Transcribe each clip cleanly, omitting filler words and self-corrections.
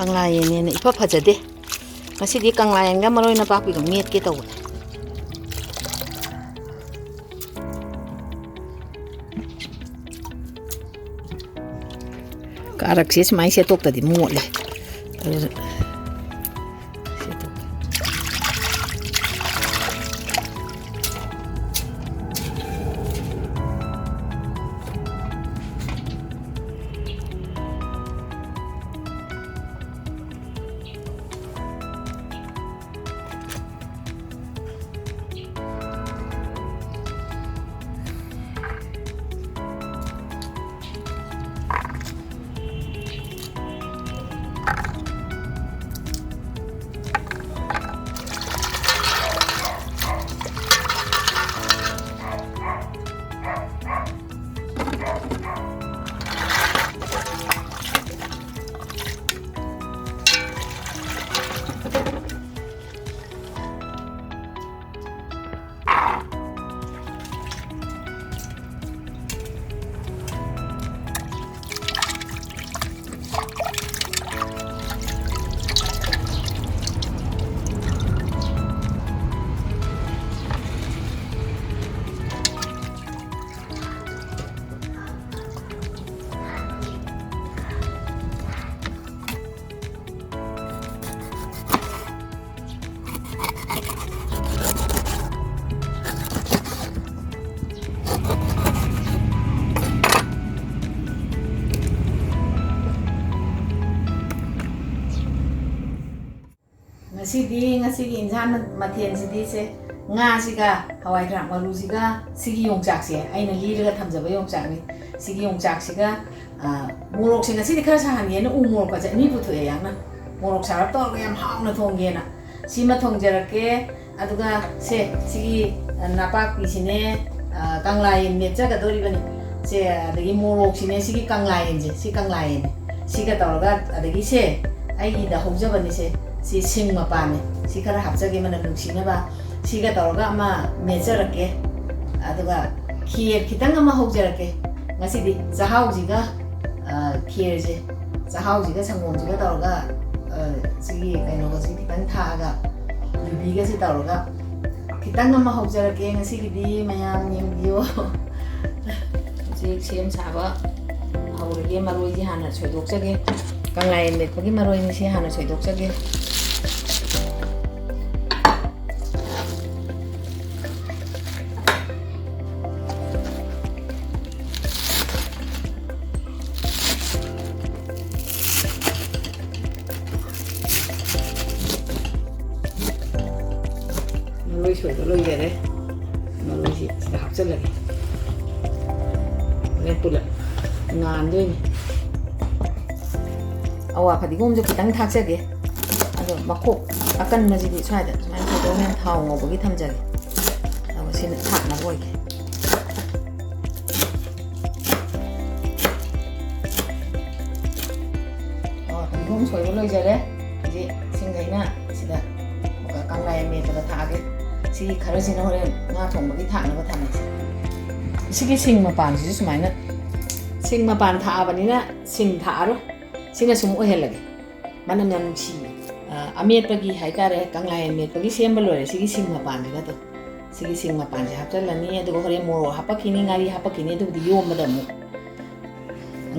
ꯀꯪꯂꯥꯌꯦꯟꯅꯦꯅ ꯏꯐ ꯐꯖꯗꯦ ꯉꯁꯤꯗꯤ ꯀꯪꯂꯥꯌꯦꯟꯒ ꯃꯔꯣꯏ ꯅꯄꯥꯛꯄꯤꯒ ꯃꯦꯠꯀꯦ ꯇꯧꯕꯅꯦ ꯀꯥꯔꯛꯁꯦ ꯁꯨꯃꯥꯏꯅ ꯁꯦꯠꯇꯣꯛꯇꯗꯤ ꯃꯣꯠꯂꯦ ꯑꯗꯨꯅ ngasigi insan mathen sidi se nga siga hawai thrak malu siga sigi yongchak se aina liraga thamjaba yongchak ni sigi yongchak siga morok singa sidi khara sahan ye na u morok ka ni puthu ya na morok sarap to yam hauna thongge na sima thongjarake aduga se sigi napak pi sine kanglayen mecha ga dori bani se adagi morok sine sigi kanglayen je si kanglayen siga tawga adagi se ai da hojaba ni se si sing mapane si khara hapjage mana nungsina ba siga tawga ma mejarake aduga khier khitang ma hojjarake ngasidi jahau jiga khier je jahau jiga sangom jiga tawga sigi kaino ga sigi khitang thaga yubi ga si tawga khitang ma hojjarake ngasigi di mayam yengbiyo si sem saba haurege maroi ji hana choidokjage kanglayen metpagi maroi ni si hana choidokjage maroi choido loi gere maroi si da hapjalage len pula ngan doi ni awa padigom jo kitang thakjage ado makok akan majidi swaida sumai choido men thau ngobagi thamjage awa sin thakna boige awa padigom choido loi jare ji singhaina sida kanglayen metpada thage si khara sina hore nga thongbagi thakna ba thamse sigi sing mapan si sumaina sing mapan tha abanina sing tharo sina sum ohelage manam yan si amet pagi haitare kanglayen met pagi semba lore sigi sing mapan ga to sigi sing mapan ja hapjalani adu hore moro hapakini ngari hapakini du di yom madamu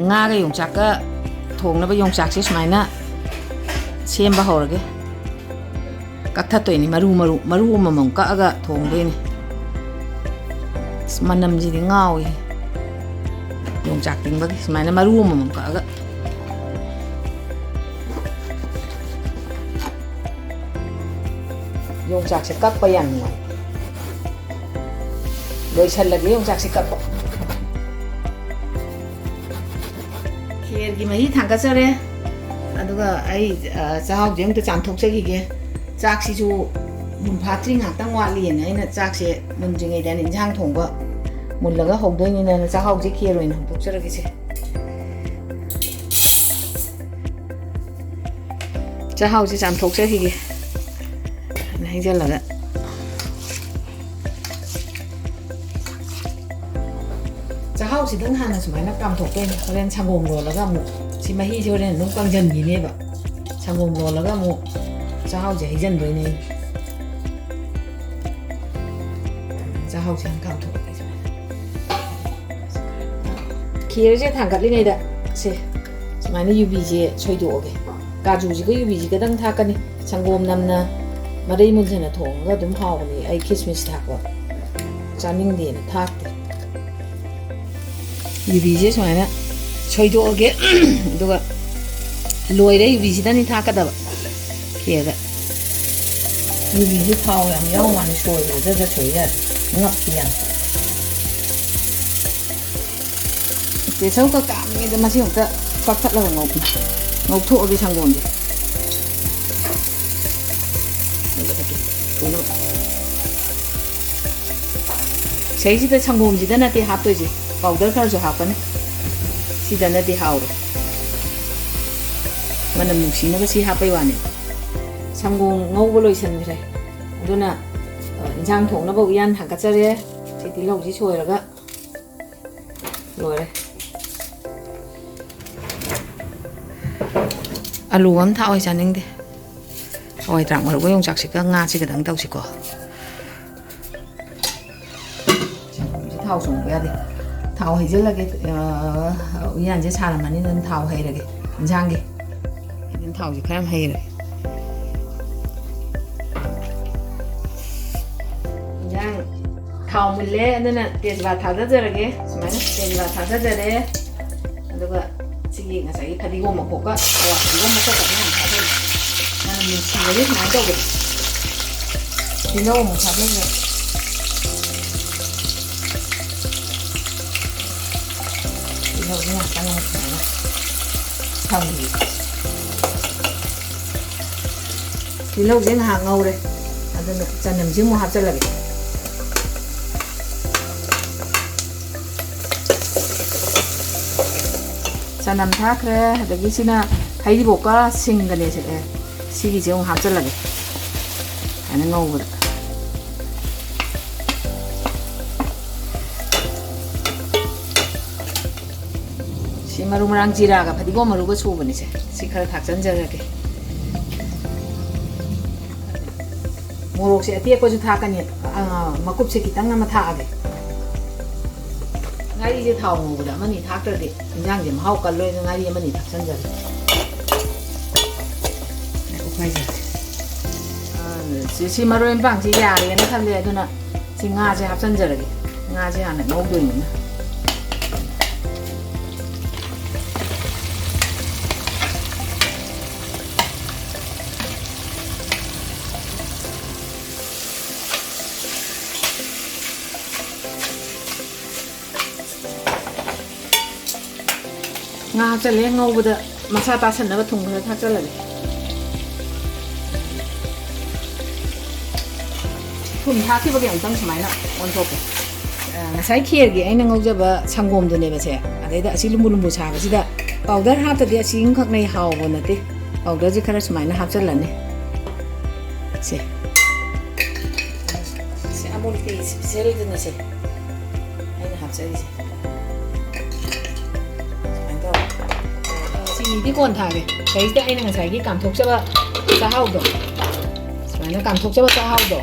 nga ga yongchak ka thongna ba yongchak si sumaina semba horage kakthatoini maru mamam ka aga thongdeni manam ji ngawi yongchak tingbagi sumaina maru mamam ka aga yongchak se kakpa yan ngai loisalage yongchak se kakpa khier gi mahi thangka sare aduga ai chahau jeng to chamthokjagige chak si ju mun phatri ngak tang wali na ina chak se mun jingai dan injang thongba mullaga hogdoini na chahau ji khier oin hokjarage se chahau ji chamthokjagige hijalaga chahau si dang hana sumaina kam thokte horen changom ro laga mu si mahi si horen nung kangjan gi ne ba ꯁꯪꯒꯣꯝ ꯂꯣꯜꯂꯒ ꯑꯃꯨꯛ ꯆꯥꯛꯍꯥꯎꯁꯦ ꯍꯩꯖꯤꯟꯗꯣꯏꯅꯦ ꯆꯥꯛꯍꯥꯎꯁꯦ ꯀꯥꯝꯊꯣꯛꯑꯒꯦ ꯈꯦꯔꯁꯦ ꯊꯥꯡꯒꯠꯂꯤꯉꯩꯗ ꯁꯨꯃꯥꯏꯅ ꯌꯨꯕꯤꯁꯦ ꯁꯣꯏꯗꯣꯛꯑꯒꯦ ꯀꯥꯖꯨꯁꯤꯒ ꯌꯨꯕꯤꯁꯤꯒꯗꯪ ꯊꯥꯛꯀꯅꯤ ꯁꯪꯒꯣꯝ ꯅꯝꯅ ꯃꯔꯩ ꯃꯨꯟꯖꯟꯅ ꯊꯣꯡꯉꯒ ꯑꯗꯨꯝ ꯍꯥꯎꯕꯅꯤ ꯑꯩ ꯈꯤꯁꯃꯤꯁ ꯊꯥꯛꯄ ꯆꯥꯅꯤꯡꯗꯦꯅ ꯊꯥꯛꯇꯦ ꯌꯨꯕꯤꯁꯦ ꯁꯨꯃꯥꯏꯅ ꯁꯣꯏꯗꯣꯛꯑꯒꯦ ꯑꯗꯨꯒ ꯂꯣꯏꯔꯦ ꯌꯨꯕꯤꯁꯤꯗꯅꯤ ꯊꯥꯛꯀꯗꯕ ꯈꯦꯔꯗ ꯌꯨꯕꯤꯁꯦ ꯊꯥꯎ ꯌꯥꯝ ꯌꯥꯎ ꯃꯥꯜꯂꯦ ꯁꯣꯏꯕꯗ ꯁꯣꯏ ꯌꯥꯔꯦ ꯉꯞꯄꯤ ꯌꯥꯝ ꯄ꯭ꯔꯦꯁꯔ ꯀꯨꯀꯔ ꯀꯥꯝꯃꯤꯉꯩꯗ ꯃꯁꯤ ꯑꯃꯨꯛꯇ ꯀꯛꯊꯠꯂꯒ ꯉꯧꯊꯣꯛꯑꯒꯦ ꯁꯪꯒꯣꯝꯁꯦ ꯁꯤꯗꯩꯁꯤꯗ ꯁꯪꯒꯣꯝꯁꯤꯗ ꯅꯠꯇꯦ ꯍꯥꯞꯇꯣꯏꯁꯦ ꯄꯥꯎꯗꯔ ꯈꯔꯁꯨ ꯍꯥꯞꯀꯅꯤ ꯁꯤꯗ ꯅꯠꯇꯦ ꯍꯥꯎꯔꯣꯏ ꯃꯅꯝ ꯅꯨꯡꯁꯤꯅꯕ ꯁꯤ ꯍꯥꯞꯄꯩ ꯋꯥꯅꯤ ꯁꯪꯒꯣꯝ ꯉꯧꯕ ꯂꯣꯏꯁꯤꯟꯈ꯭ꯔꯦ ꯑꯗꯨꯅ ꯏꯟꯁꯥꯡ ꯊꯣꯡꯅꯕ ꯎꯌꯥꯟ ꯊꯥꯡꯒꯠꯆꯔꯦ ꯁꯤ ꯇꯤꯜꯍꯧꯁꯤ ꯁꯣꯏꯔꯒ ꯂꯣꯏꯔꯦ ꯑꯂꯨ ꯑꯃ ꯊꯥꯛꯑꯣꯏ ꯆꯥꯅꯤꯡꯗꯦ ꯍꯋꯥꯏ ꯊꯔꯥꯛ ꯃꯔꯨꯒ ꯌꯣꯡꯆꯥꯛꯁꯤꯒ ꯉꯥꯁꯤꯒꯗꯪ ꯇꯧꯁꯤꯀꯣ ꯊꯥꯎ ꯆꯣꯡꯕ ꯌꯥꯗꯦ ꯊꯥꯎ ꯍꯩꯖꯤꯜꯂꯒꯦ ꯎꯌꯥꯟꯁꯦ ꯁꯥꯔꯝꯃꯅꯤꯅ ꯑꯗꯨꯝ ꯊꯥꯎ ꯍꯩꯔꯒꯦ ꯏꯟꯁꯥꯡꯒꯤ ꯑꯗꯨꯝ ꯊꯥꯎꯁꯦ ꯈꯔ ꯌꯥꯝ ꯍꯩꯔꯒꯦ ꯏꯟꯁꯥꯡ ꯊꯥꯎ ꯃꯨꯜꯂꯦ ꯑꯗꯨꯅ ꯇꯦꯖꯄꯥꯠ ꯊꯥꯗꯖꯔꯒꯦ ꯁꯨꯃꯥꯏꯅ ꯇꯦꯖꯄꯥꯠ ꯊꯥꯗꯖꯔꯦ ꯑꯗꯨꯒ ꯁꯤꯒꯤ ꯉꯁꯥꯏꯒꯤ ꯐꯗꯤꯒꯣꯝ ꯃꯀꯣꯛꯀ ꯍꯋꯥꯏ ꯐꯗꯤꯒꯣꯝ ꯃꯀꯣꯛꯀ ꯌꯥꯝ ꯊꯥꯗꯔꯦ ꯃꯅꯝ ꯅꯨꯡꯁꯤꯕꯁꯦ ꯁꯨꯃꯥꯏꯅ ꯇꯧꯕꯗ ꯇꯤꯜꯍꯧ ꯑꯃꯨꯛ ꯊꯥꯗꯖꯔꯦ ꯇꯤꯜꯍꯧꯁꯦ ꯉꯥꯛꯇꯪ ꯑꯃꯨꯛ ꯁꯨꯃꯥꯏꯅ ꯊꯝꯈꯤ ꯇꯤꯜꯍꯧꯁꯦ ꯉꯥꯏꯍꯥꯛ ꯉꯧꯔꯦ ꯑꯗꯨꯅ ꯆꯅꯝꯁꯦ ꯑꯃꯨꯛ ꯍꯥꯞꯆꯤꯜꯂꯒꯦ ꯆꯅꯝ ꯊꯥꯛꯈ꯭ꯔꯦ ꯑꯗꯒꯤ ꯁꯤꯅ ꯍꯩꯔꯤꯕꯣꯞꯀ ꯁꯤꯡꯒꯅꯦ ꯁꯤꯒꯤꯁꯦ ꯑꯃꯨꯛ ꯍꯥꯞꯆꯤꯜꯂꯒꯦ ꯁꯨꯃꯥꯏꯅ ꯉꯧꯕꯗ ꯁꯤ ꯃꯔꯨ ꯃꯔꯥꯡ ꯖꯤꯔꯥꯒ ꯐꯗꯤꯒꯣꯝ ꯃꯔꯨꯒ ꯁꯨꯕꯅꯤꯁꯦ ꯁꯤ ꯈꯔ ꯊꯥꯛꯆꯟꯖꯔꯒꯦ ꯃꯣꯔꯣꯛꯁꯦ ꯑꯇꯦꯛꯄꯁꯨ ꯊꯥꯛꯀꯅꯤ ꯃꯀꯨꯞꯁꯦ ꯈꯤꯇꯪ ꯑꯃ ꯊꯥꯛꯑꯒꯦ ꯉꯥꯔꯤꯁꯦ ꯊꯥꯎ ꯉꯧꯕꯗ ꯑꯃꯅꯤ ꯊꯥꯛꯇ꯭ꯔꯗꯤ ꯏꯟꯖꯥꯡꯁꯦ ꯃꯍꯥꯎ ꯀꯜꯂꯣꯏꯅ ꯉꯥꯔꯤ ꯑꯃꯅꯤ ꯊꯥꯛꯆꯟꯖꯔꯦ ꯁꯤ ꯃꯔꯣꯏ ꯃꯄꯥꯡꯁꯤ ꯌꯥꯔꯦꯅ ꯈꯜꯂꯦ ꯑꯗꯨꯅ ꯁꯤ ꯉꯥꯁꯦ ꯍꯥꯞꯆꯟꯖꯔꯒꯦ ꯉꯥꯁꯦ ꯍꯥꯟꯅ ꯉꯧꯗꯣꯏꯅꯤꯅ ꯉꯥ ꯍꯥꯞꯆꯜꯂꯦ ꯉꯧꯕꯗ ꯃꯁꯥ ꯇꯥꯁꯟꯅꯕ ꯊꯨꯝ ꯈꯔ ꯊꯥꯛꯆꯜꯂꯒꯦ ꯊꯨꯝ ꯊꯥꯛꯈꯤꯕꯒꯤ ꯑꯃꯨꯛꯇꯪ ꯁꯨꯃꯥꯏꯅ ꯑꯣꯟꯊꯣꯛꯀꯦ ꯉꯁꯥꯏ ꯈꯦꯔꯒꯤ ꯑꯩꯅ ꯉꯧꯖꯕ ꯁꯪꯒꯣꯝꯗꯨꯅꯦꯕꯁꯦ ꯑꯗꯩꯗ ꯑꯁꯤ ꯂꯨꯝꯕꯨ ꯂꯨꯝꯕꯨ ꯁꯥꯕꯁꯤꯗ ꯄꯥꯎꯗꯔ ꯍꯥꯞꯇꯗꯤ ꯑꯁꯤ ꯑꯃꯈꯛꯅꯩ ꯍꯥꯎꯕ ꯅꯠꯇꯦ ꯄꯥꯎꯗꯔꯁꯦ ꯈꯔ ꯁꯨꯃꯥꯏꯅ ꯍꯥꯞꯆꯜꯂꯅꯤ ꯁꯤ ꯑꯃꯨꯜꯒꯤ ꯏꯁꯄꯤꯁꯦꯜꯗꯨꯅ ꯁꯦ ꯑꯩꯅ ꯍꯥꯞꯆꯔꯤꯁꯦ ꯆꯤꯅꯤꯗꯤ ꯀꯣꯟ ꯊꯥꯒꯦ ꯁꯤꯗꯩꯁꯤꯗ ꯑꯩꯅ ꯉꯁꯥꯏꯒꯤ ꯀꯥꯝꯊꯣꯛꯆꯕ ꯆꯥꯛꯍꯥꯎꯗꯣ ꯁꯨꯃꯥꯏꯅ ꯀꯥꯝꯊꯣꯛꯆꯕ ꯆꯥꯛꯍꯥꯎꯗꯣ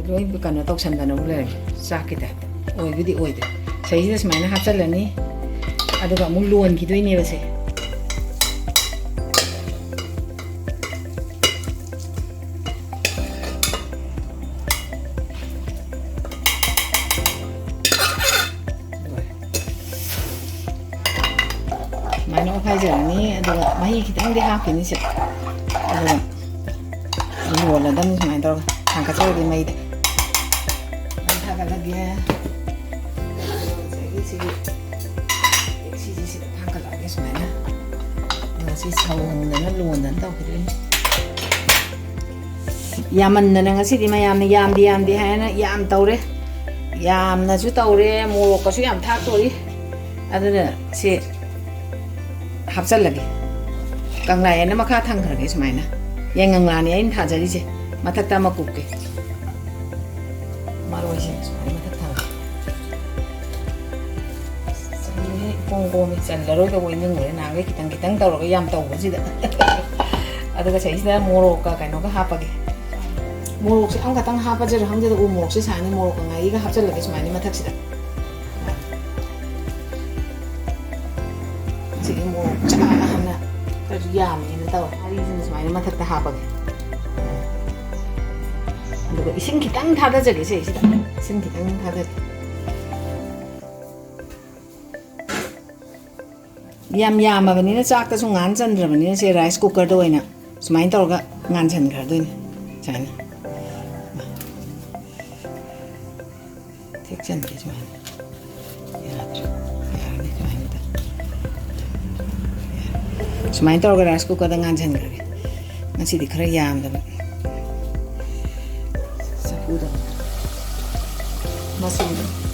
ꯂꯣꯏ ꯀꯩꯅꯣ ꯇꯧꯁꯟꯗꯅ ꯑꯃꯨꯛ ꯂꯩꯔꯒꯦ ꯆꯥꯛꯀꯤ ꯇꯥꯏꯞꯇ ꯑꯣꯏꯕꯨꯗꯤ ꯑꯣꯏꯗ꯭ꯔꯦ ꯁꯤꯗꯩꯁꯤꯗ ꯁꯨꯃꯥꯏꯅ ꯍꯥꯞꯆꯜꯂꯅꯤ ꯑꯗꯨꯒ ꯑꯃꯨꯛ ꯂꯣꯟꯈꯤꯗꯣꯏꯅꯦꯕ ꯁꯦ sumana ꯑꯣꯠꯈꯥꯏꯖꯔꯅꯤ ꯑꯗꯨꯒ ꯃꯍꯤ ꯈꯤꯇꯪꯗꯤ ꯍꯥꯞꯈꯤꯅꯤ ꯁꯤ ꯑꯗꯨꯒ ꯂꯣꯜꯂꯗꯝꯅꯤ ꯁꯨꯃꯥꯏꯅ ꯇꯧꯔꯒ ꯊꯥꯡꯒꯠꯆꯔꯒꯦ ꯃꯩꯗ ꯃꯩ ꯊꯥꯒꯠꯂꯒꯦ ꯁꯤꯁꯤꯗ ꯊꯥꯡꯒꯠꯂꯛꯑꯒꯦ ꯁꯨꯃꯥꯏꯅ ꯑꯗꯨꯒ ꯁꯤ ꯁꯧꯍꯟꯗꯅ ꯂꯣꯟꯗꯅ ꯇꯧꯈꯤꯗꯣꯏꯅꯤ ꯌꯥꯝꯃꯟꯗꯅ ꯉꯁꯤꯗꯤ ꯃꯌꯥꯝꯅ ꯌꯥꯝꯗꯦ ꯍꯥꯏꯅ ꯌꯥꯝ ꯇꯧꯔꯦ ꯌꯥꯝꯅꯁꯨ ꯇꯧꯔꯦ ꯃꯣꯔꯣꯛꯀꯁꯨ ꯌꯥꯝ ꯊꯥꯛꯇꯣꯔꯤ ꯑꯗꯨꯅ ꯁꯤ ꯍꯥꯞꯆꯜꯂꯒꯦ ꯀꯪꯂꯥꯌꯦꯟꯅ ꯃꯈꯥ ꯊꯪꯈ꯭ꯔꯒꯦ ꯁꯨꯃꯥꯏꯅ ꯌꯥꯏꯉꯪꯂꯥꯅꯤ ꯑꯩꯅ ꯊꯥꯖꯔꯤꯁꯦ ꯃꯊꯛꯇ ꯑꯃ ꯀꯨꯞꯀꯦ ꯃꯔꯣꯏꯁꯦ ꯁꯨꯃꯥꯏꯅ ꯃꯊꯛ ꯊꯪꯒꯦ ꯀꯣꯝ ꯀꯣꯝꯃꯤ ꯆꯜꯂꯔꯣꯏꯗꯧꯕ ꯏꯅꯤꯡꯉꯨꯔꯦ ꯅꯍꯥꯟꯈꯩ ꯈꯤꯇꯪ ꯇꯧꯔꯒ ꯌꯥꯝ ꯇꯧꯕꯁꯤꯗ ꯑꯗꯨꯒ ꯁꯤꯁꯤꯗ ꯃꯣꯔꯣꯛꯀ ꯀꯩꯅꯣꯒ ꯍꯥꯞꯄꯒꯦ ꯃꯣꯔꯣꯛꯁꯦ ꯑꯃꯈꯛꯇꯪ ꯍꯥꯞꯄꯖꯔ ꯈꯪꯗꯦꯗ ꯎ ꯃꯣꯔꯣꯛꯁꯦ ꯁꯥꯏꯅ ꯃꯣꯔꯣꯛꯀ ꯉꯥꯔꯤꯒ ꯍꯥꯞꯆꯤꯜꯂꯒꯦ ꯁꯨꯃꯥꯏꯅ ꯃꯊꯛꯁꯤꯗ ꯁꯤꯒꯤ ꯃꯣꯔꯣꯛ ꯆꯥꯍꯟꯅ ꯈꯔꯁꯨ ꯌꯥꯝꯃꯦꯅ ꯇꯧꯋꯦ ꯉꯥꯔꯤꯁꯤꯅ ꯁꯨꯃꯥꯏꯅ ꯃꯊꯛꯇ ꯍꯥꯞꯄꯒꯦ ꯑꯗꯨꯒ ꯏꯁꯤꯡ ꯈꯤꯇꯪ ꯊꯥꯗꯖꯒꯦ ꯁꯤꯁꯤꯗ 이sim 기름 다들 ꯌꯥꯝꯃꯕꯅꯤꯅ ꯆꯥꯛꯇꯁꯨ ꯉꯥꯟ ꯆꯟꯗ꯭ꯔꯕꯅꯤꯅ ꯁꯦ ꯔꯥꯏꯁ ꯀꯨꯀꯔꯗ ꯑꯣꯏꯅ ꯁꯨꯃꯥꯏꯅ ꯇꯧꯔꯒ ꯉꯥꯟꯁꯟꯈ꯭ꯔꯗꯣꯏꯅꯤ ꯁꯨꯃꯥꯏꯅ ꯊꯦꯛꯆꯟꯒꯦ ꯁꯨꯃꯥꯏꯅ ꯌꯥꯗ꯭ꯔꯦ ꯌꯥꯔꯅꯤ ꯁꯨꯃꯥꯏꯅ ꯇꯧꯔꯒ ꯔꯥꯏꯁ ꯀꯨꯀꯔꯗ ꯉꯥꯟꯁꯟꯈ꯭ꯔꯒꯦ ꯉꯁꯤꯗꯤ ꯈꯔ ꯌꯥꯝꯗꯕ ꯆꯐꯨꯗ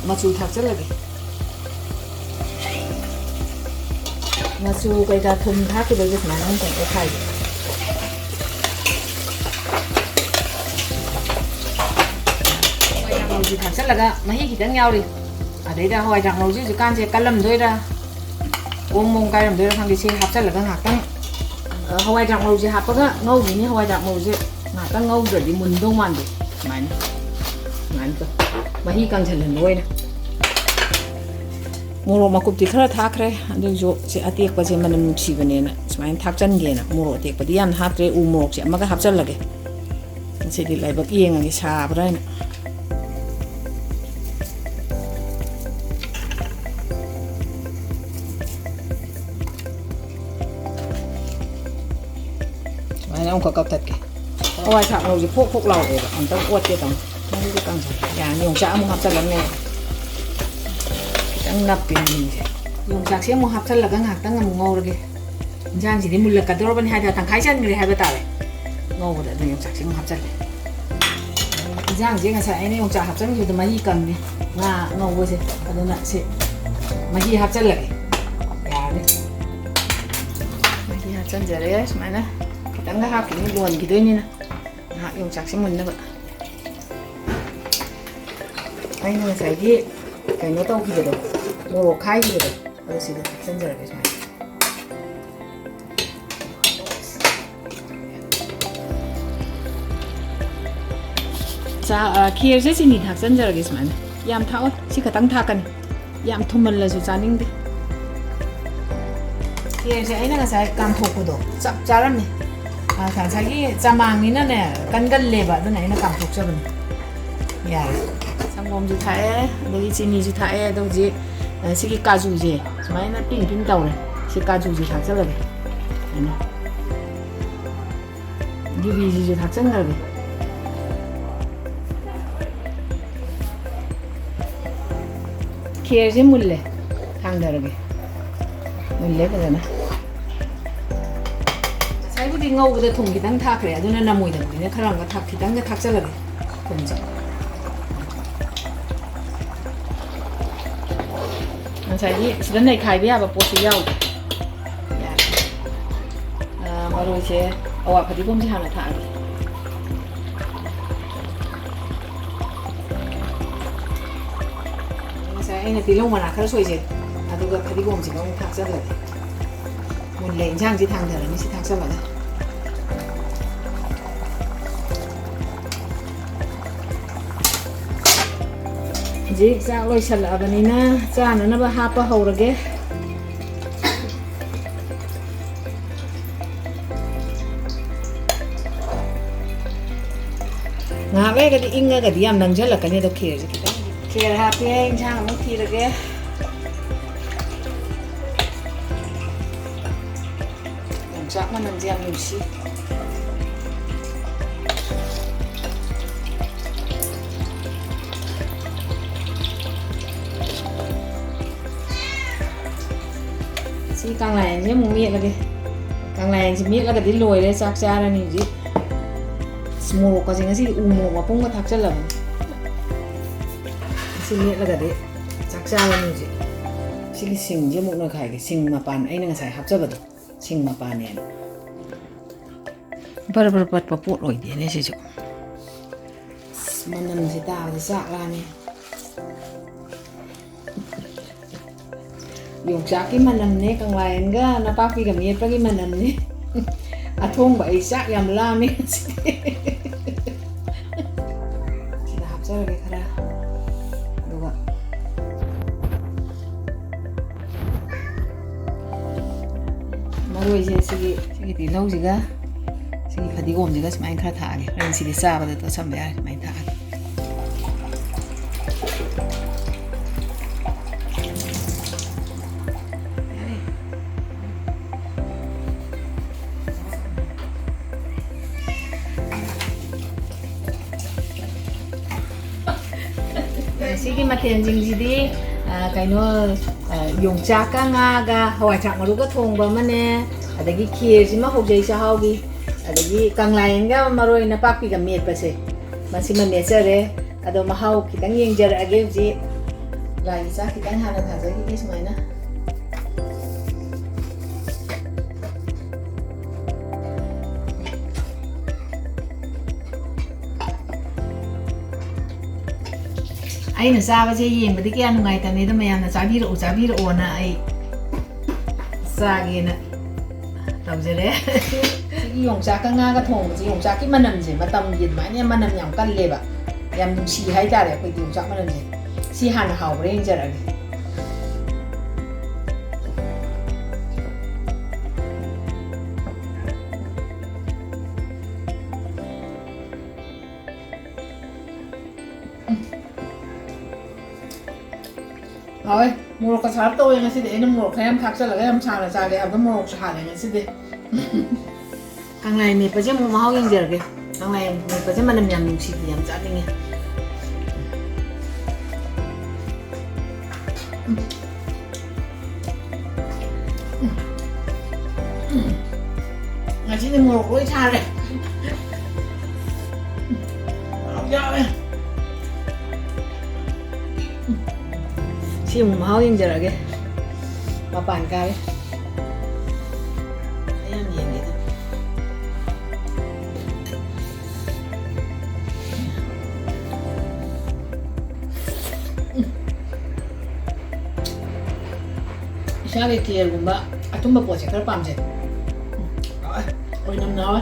ꯃꯆꯨ ꯊꯥꯛꯆꯜꯂꯒꯦ ꯃꯆꯨ ꯀꯩꯀꯥ ꯊꯨꯝ ꯊꯥꯛꯈꯤꯕꯒꯤ ꯁꯨꯃꯥꯏꯅ ꯑꯃꯨꯛꯇꯪ ꯑꯣꯠꯈꯥꯏꯒꯦ ꯍꯋꯥꯏꯗ꯭ꯔꯥꯛ ꯊꯥꯛꯆꯜꯂꯒ ꯃꯍꯤ ꯈꯤꯇꯪ ꯌꯥꯎꯔꯤ ꯑꯗꯩꯗ ꯍꯋꯥꯏꯗ꯭ꯔꯥꯛ ꯃꯔꯨꯁꯤ ꯍꯧꯖꯤꯛꯀꯥꯟꯁꯦ ꯀꯜꯂꯝꯗꯣꯏꯔꯥ ꯃꯣꯡ ꯀꯥꯏꯔꯝꯗꯣꯏꯔꯥ ꯈꯪꯗꯦ ꯁꯤ ꯍꯥꯞꯆꯜꯂꯒ ꯉꯥꯛꯇꯪ ꯍꯋꯥꯏꯗ꯭ꯔꯥꯛ ꯃꯔꯨꯁꯦ ꯍꯥꯞꯄꯒ ꯉꯧꯈꯤꯅꯤ ꯍꯋꯥꯏꯗ꯭ꯔꯥꯛ ꯃꯔꯨꯁꯦ ꯉꯥꯛꯇꯪ ꯉꯧꯗ꯭ꯔꯗꯤ ꯃꯨꯟꯗꯧ ꯃꯥꯟꯗꯦ ꯁꯨꯃꯥꯏꯅ ꯃꯍꯤ ꯀꯪꯁꯤꯜꯍꯟꯕ ꯑꯣꯏꯅ ꯃꯣꯔꯣꯛ ꯃꯀꯨꯞꯇꯤ ꯈꯔ ꯊꯥꯛꯈ꯭ꯔꯦ ꯑꯗꯨꯁꯨ ꯁꯤ ꯑꯇꯦꯛꯄꯁꯦ ꯃꯅꯝ ꯅꯨꯡꯁꯤꯕꯅꯦꯅ ꯁꯨꯃꯥꯏꯅ ꯊꯥꯛꯆꯟꯒꯦꯅ ꯃꯣꯔꯣꯛ ꯑꯇꯦꯛꯄꯗꯤ ꯌꯥꯝ ꯍꯥꯞꯇ꯭ꯔꯦ ꯎ ꯃꯣꯔꯣꯛꯁꯦ ꯑꯃꯒ ꯍꯥꯞꯆꯜꯂꯒꯦ ꯁꯤꯗꯤ ꯂꯥꯏꯕꯛ ꯌꯦꯡꯉꯒꯦ ꯁꯥꯕ꯭ꯔꯥ ꯍꯥꯏꯅ ꯁꯨꯃꯥꯏꯅ ꯑꯃꯨꯛꯈꯛ ꯀꯛꯊꯠꯀꯦ ꯍꯋꯥꯏ ꯊꯥꯛ ꯃꯔꯨꯁꯦ ꯐꯣꯛ ꯐꯣꯛ ꯂꯥꯎꯔꯦꯕ ꯑꯝꯇꯪ ꯑꯣꯠꯀꯦ ꯇꯧꯅꯤ ꯃꯔꯨꯁꯦ ꯀꯪꯁꯜꯂꯦ ꯌꯥꯔꯅꯤ ꯌꯣꯡꯆꯥꯛ ꯑꯃꯨꯛ ꯍꯥꯞꯆꯜꯂꯅꯤ ꯈꯤꯇꯪ ꯅꯞꯄꯦ ꯃꯤꯁꯦ ꯌꯣꯡꯆꯥꯛꯁꯦ ꯑꯃꯨꯛ ꯍꯥꯞꯆꯜꯂꯒ ꯉꯥꯏꯍꯥꯛꯇꯪ ꯑꯃꯨꯛ ꯉꯧꯔꯒꯦ ꯏꯟꯖꯥꯡꯁꯤꯗꯤ ꯃꯨꯜꯂꯛꯀꯗꯧꯔꯕꯅꯤ ꯍꯥꯏꯗꯅ ꯇꯪꯈꯥꯏ ꯆꯟꯈ꯭ꯔꯦ ꯍꯥꯏꯕ ꯇꯥꯔꯦ ꯉꯧꯕꯗ ꯑꯗꯨꯝ ꯌꯣꯡꯆꯥꯛꯁꯦ ꯑꯃꯨꯛ ꯍꯥꯞꯆꯜꯂꯦ ꯏꯟꯖꯥꯡꯁꯦ ꯉꯁꯥꯏ ꯑꯩꯅ ꯌꯣꯡꯆꯥꯛ ꯍꯥꯞꯆꯟꯈꯤꯕꯗ ꯃꯍꯤ ꯀꯪꯉꯦ ꯉꯥ ꯉꯧꯕꯁꯦ ꯑꯗꯨꯅ ꯁꯤ ꯃꯍꯤ ꯍꯥꯞꯆꯜꯂꯒꯦ ꯌꯥꯔꯅꯤ ꯃꯍꯤ ꯍꯥꯞꯆꯟꯖꯔꯦ ꯁꯨꯃꯥꯏꯅ ꯈꯤꯇꯪꯒ ꯍꯥꯞꯈꯤꯅꯤ ꯂꯣꯟꯈꯤꯗꯣꯏꯅꯤꯅ ꯉꯥꯏꯍꯥꯛ ꯌꯣꯡꯆꯥꯛꯁꯦ ꯃꯨꯟꯅꯕ ꯑꯩꯅ ꯉꯁꯥꯏꯒꯤ ꯀꯩꯅꯣ ꯇꯧꯈꯤꯕꯗꯣ ꯃꯣꯔꯣꯛ ꯈꯥꯏꯈꯤꯕꯗꯣ ꯑꯗꯨ ꯁꯤꯗ ꯍꯥꯞꯆꯟꯖꯔꯒꯦ ꯁꯨꯃꯥꯏꯅ ꯈꯦꯔꯁꯦ ꯆꯤꯅꯤ ꯊꯥꯛꯆꯟꯖꯔꯒꯦ ꯁꯨꯃꯥꯏꯅ ꯌꯥꯝ ꯊꯥꯛꯑꯣꯏ ꯁꯤ ꯈꯛꯇꯪ ꯊꯥꯛꯀꯅꯤ ꯌꯥꯝ ꯊꯨꯝꯃꯜꯂꯁꯨ ꯆꯥꯅꯤꯡꯗꯦ ꯈꯦꯔꯁꯦ ꯑꯩꯅ ꯉꯁꯥꯏ ꯀꯥꯝꯊꯣꯛꯄꯗꯣ ꯆꯞ ꯆꯥꯔꯝꯃꯦ ꯉꯁꯥꯏꯒꯤ ꯆꯃꯥꯡꯅꯤꯅꯅꯦ ꯀꯟꯒꯜꯂꯦꯕ ꯑꯗꯨꯅ ꯑꯩꯅ ꯀꯥꯝꯊꯣꯛꯆꯕꯅꯤ ꯌꯥꯔꯦ ꯁꯪꯒꯣꯝꯁꯨ ꯊꯥꯛꯑꯦ ꯑꯗꯒꯤ ꯆꯤꯅꯤꯁꯨ ꯊꯥꯛꯑꯦ ꯑꯗꯣ ꯍꯧꯖꯤꯛ ꯁꯤꯒꯤ ꯀꯥꯖꯨꯁꯦ ꯁꯨꯃꯥꯏꯅ ꯄꯤꯡ ꯄꯤꯡ ꯇꯧꯔꯦ ꯁꯤ ꯀꯥꯖꯨꯁꯦ ꯊꯥꯛꯆꯜꯂꯒꯦ ꯑꯩꯅ ꯌꯨꯕꯤꯁꯤꯁꯨ ꯊꯥꯛꯆꯟꯈ꯭ꯔꯒꯦ ꯈꯦꯔꯁꯦ ꯃꯨꯜꯂꯦ ꯊꯥꯡꯊꯔꯒꯦ ꯃꯨꯜꯂꯦ ꯐꯖꯅ ꯉꯁꯥꯏꯕꯨꯗꯤ ꯉꯧꯕꯗ ꯊꯨꯝ ꯈꯤꯇꯪ ꯊꯥꯛꯈ꯭ꯔꯦ ꯑꯗꯨꯅ ꯅꯝꯃꯣꯏꯗꯕꯅꯤꯅ ꯈꯔ ꯑꯃꯒ ꯈꯤꯇꯪꯒ ꯊꯥꯛꯆꯜꯂꯒꯦ ꯊꯨꯝꯁꯦ ꯉꯁꯥꯏꯒꯤ ꯁꯤꯗ ꯅꯩꯈꯥꯏꯕ ꯌꯥꯕ ꯄꯣꯠꯁꯦ ꯌꯥꯎꯗꯦ ꯌꯥꯔꯦ ꯃꯔꯣꯏꯁꯦ ꯑꯋꯥ ꯐꯗꯤꯒꯣꯝꯁꯦ ꯍꯥꯟꯅ ꯊꯥꯛꯑꯒꯦ ꯉꯁꯥꯏ ꯑꯩꯅ ꯇꯤꯜꯍꯧ ꯃꯅꯥ ꯈꯔ ꯁꯣꯏꯖꯩ ꯑꯗꯨꯒ ꯐꯗꯤꯒꯣꯝꯁꯤꯒ ꯑꯃꯨꯛ ꯊꯥꯛꯆꯜꯂꯒꯦ ꯃꯨꯜꯂꯦ ꯏꯟꯁꯥꯡꯁꯤ ꯊꯥꯡꯊꯔꯅꯤ ꯁꯤ ꯊꯥꯛꯆꯜꯂꯒ ꯍꯧꯖꯤꯛ ꯆꯥꯛ ꯂꯣꯏꯁꯜꯂꯛꯑꯕꯅꯤꯅ ꯆꯥꯅꯅꯕ ꯍꯥꯞꯄ ꯍꯧꯔꯒꯦ ꯉꯥꯏꯍꯥꯛ ꯂꯩꯔꯒꯗꯤ ꯏꯪꯉꯒꯗꯤ ꯌꯥꯝ ꯅꯪꯁꯤꯜꯂꯛꯀꯅꯤ ꯑꯗꯣ ꯈꯦꯔꯁꯦ ꯈꯤꯇꯪ ꯈꯦꯔ ꯍꯥꯞꯄꯦ ꯏꯟꯁꯥꯡ ꯑꯃꯨꯛ ꯊꯤꯔꯒꯦ ꯌꯣꯡꯆꯥꯛ ꯃꯅꯝꯁꯦ ꯌꯥꯝ ꯅꯨꯡꯁꯤ ꯁꯤ ꯀꯪꯂꯥꯌꯦꯟꯁꯦ ꯑꯃꯨꯛ ꯃꯦꯠꯂꯒꯦ ꯀꯪꯂꯥꯌꯦꯟꯁꯦ ꯃꯦꯠꯂꯒꯗꯤ ꯂꯣꯏꯔꯦ ꯆꯥꯛ ꯆꯥꯔꯅꯤ ꯍꯧꯖꯤꯛ ꯃꯣꯔꯣꯛꯀꯁꯦ ꯉꯁꯤꯗꯤ ꯎ ꯃꯣꯔꯣꯛ ꯃꯄꯨꯝꯒ ꯊꯥꯛꯆꯜꯂꯕꯅꯤ ꯁꯤ ꯃꯦꯠꯂꯒꯗꯤ ꯆꯥꯛ ꯆꯥꯔꯅꯤ ꯍꯧꯖꯤꯛ ꯁꯤꯒꯤ ꯁꯤꯡꯁꯦ ꯑꯃꯨꯛ ꯅꯣꯏꯈꯥꯏꯒꯦ ꯁꯤꯡ ꯃꯄꯥꯟ ꯑꯩꯅ ꯉꯁꯥꯏ ꯍꯥꯞꯆꯕꯗꯣ ꯁꯤꯡ ꯃꯄꯥꯟꯅꯦꯅ ꯕꯔ ꯕꯔ ꯄꯠꯄ ꯄꯣꯠ ꯑꯣꯏꯗꯦꯅꯦ ꯁꯤꯁꯨ ꯃꯅꯝꯁꯦ ꯇꯥꯕꯗ ꯆꯥꯛ ꯂꯥꯝꯃꯦ ꯌꯣꯡꯆꯥꯛꯀꯤ ꯃꯅꯝꯅꯦ ꯀꯪꯂꯥꯌꯦꯟꯒ ꯅꯄꯥꯛꯄꯤꯒ ꯃꯦꯠꯄꯒꯤ ꯃꯅꯝꯅꯦ ꯑꯊꯣꯡꯕ ꯑꯩ ꯆꯥꯛ ꯌꯥꯝ ꯂꯥꯝꯃꯤ ꯉꯁꯤꯗꯤ ꯁꯤꯗ ꯍꯥꯞꯆꯔꯒꯦ ꯈꯔ ꯑꯗꯨꯒ ꯃꯔꯣꯏꯁꯦ ꯁꯤꯒꯤ ꯇꯤꯜꯍꯧꯁꯤꯒ ꯁꯤꯒꯤ ꯐꯗꯤꯒꯣꯝꯁꯤꯒ ꯁꯨꯃꯥꯏꯅ ꯈꯔ ꯊꯥꯛꯑꯒꯦ ꯍꯣꯔꯦꯟ ꯁꯤꯗꯤ ꯆꯥꯕꯗ ꯇꯣꯠꯁꯟꯕ ꯌꯥꯔꯦ ꯁꯨꯃꯥꯏꯅ ꯊꯥꯛꯑꯒꯦ ꯁꯤꯒꯤ ꯃꯊꯦꯜꯁꯤꯡꯁꯤꯗꯤ ꯀꯩꯅꯣ ꯌꯣꯡꯆꯥꯛꯀ ꯉꯥꯒ ꯍꯋꯥꯏꯊꯔꯥꯛ ꯃꯔꯨꯒ ꯊꯣꯡꯕ ꯑꯃꯅꯦ ꯑꯗꯒꯤ ꯈꯦꯔꯁꯤꯃ ꯍꯧꯖꯩ ꯆꯥꯛꯍꯥꯎꯒꯤ ꯑꯗꯒꯤ ꯀꯪꯂꯥꯌꯦꯟꯒ ꯃꯔꯣꯏ ꯅꯄꯥꯛꯄꯤꯒ ꯃꯦꯠꯄꯁꯦ ꯃꯁꯤꯃ ꯃꯦꯠꯆꯔꯦ ꯑꯗꯣ ꯃꯍꯥꯎ ꯈꯤꯇꯪ ꯌꯦꯡꯖꯔꯛꯑꯒꯦ ꯍꯧꯖꯤꯛ ꯂꯥꯏꯒꯤ ꯆꯥꯛ ꯈꯤꯇꯪ ꯍꯥꯟꯅ ꯊꯥꯖꯈꯤꯒꯦ ꯁꯨꯃꯥꯏꯅ ꯑꯩꯅ ꯆꯥꯕꯁꯦ ꯌꯦꯡꯕꯗꯤ ꯀꯌꯥ ꯅꯨꯡꯉꯥꯏꯇꯕꯅꯤ ꯑꯗꯣ ꯃꯌꯥꯝꯅ ꯆꯥꯕꯤꯔꯛꯑꯣꯅ ꯑꯩ ꯆꯥꯒꯦꯅ ꯇꯧꯖꯔꯦ ꯁꯤꯒꯤ ꯌꯣꯡꯆꯥꯛꯀ ꯉꯥꯒ ꯊꯣꯡꯕꯁꯦ ꯌꯣꯡꯆꯥꯛꯀꯤ ꯃꯅꯝꯁꯦ ꯃꯇꯝꯒꯤ ꯑꯗꯨꯃꯥꯏꯅ ꯃꯅꯝ ꯌꯥꯝ ꯀꯜꯂꯦꯕ ꯌꯥꯝ ꯅꯨꯡꯁꯤ ꯍꯥꯏꯇꯥꯔꯦ ꯑꯩꯈꯣꯏꯗꯤ ꯌꯣꯡꯆꯥꯛ ꯃꯅꯝꯁꯦ ꯁꯤ ꯍꯥꯟꯅ ꯍꯥꯎꯕ꯭ꯔꯥ ꯌꯦꯡꯖꯔꯛꯑꯒꯦ ꯍꯥꯎꯋꯦ ꯃꯣꯔꯣꯛꯀ ꯁꯥꯔꯞ ꯇꯧꯋꯦ ꯉꯁꯤꯗꯤ ꯑꯩꯅ ꯃꯣꯔꯣꯛ ꯈꯔ ꯌꯥꯝ ꯊꯥꯛꯆꯜꯂꯒ ꯌꯥꯝ ꯁꯥꯅ ꯆꯥꯒꯦ ꯍꯥꯏꯕꯗ ꯃꯣꯔꯣꯛꯁꯨ ꯍꯥꯜꯂꯦ ꯉꯁꯤꯗꯤ ꯀꯪꯂꯥꯌꯦꯟ ꯃꯦꯠꯄꯁꯦ ꯑꯃꯨꯛ ꯃꯍꯥꯎ ꯌꯦꯡꯖꯔꯒꯦ ꯀꯪꯂꯥꯌꯦꯟ ꯃꯦꯠꯄꯁꯦ ꯃꯅꯝ ꯌꯥꯝ ꯅꯨꯡꯁꯤꯗꯤ ꯌꯥꯝ ꯆꯥꯅꯤꯡꯉꯦ ngajini morok lagi cari ya si mau yang jarak ya mapan kali ayam yang gitu Sao thì kia cũng bạ, à chúng mà bỏ sẽ cắt bằm chứ, rồi, ôi năm nói.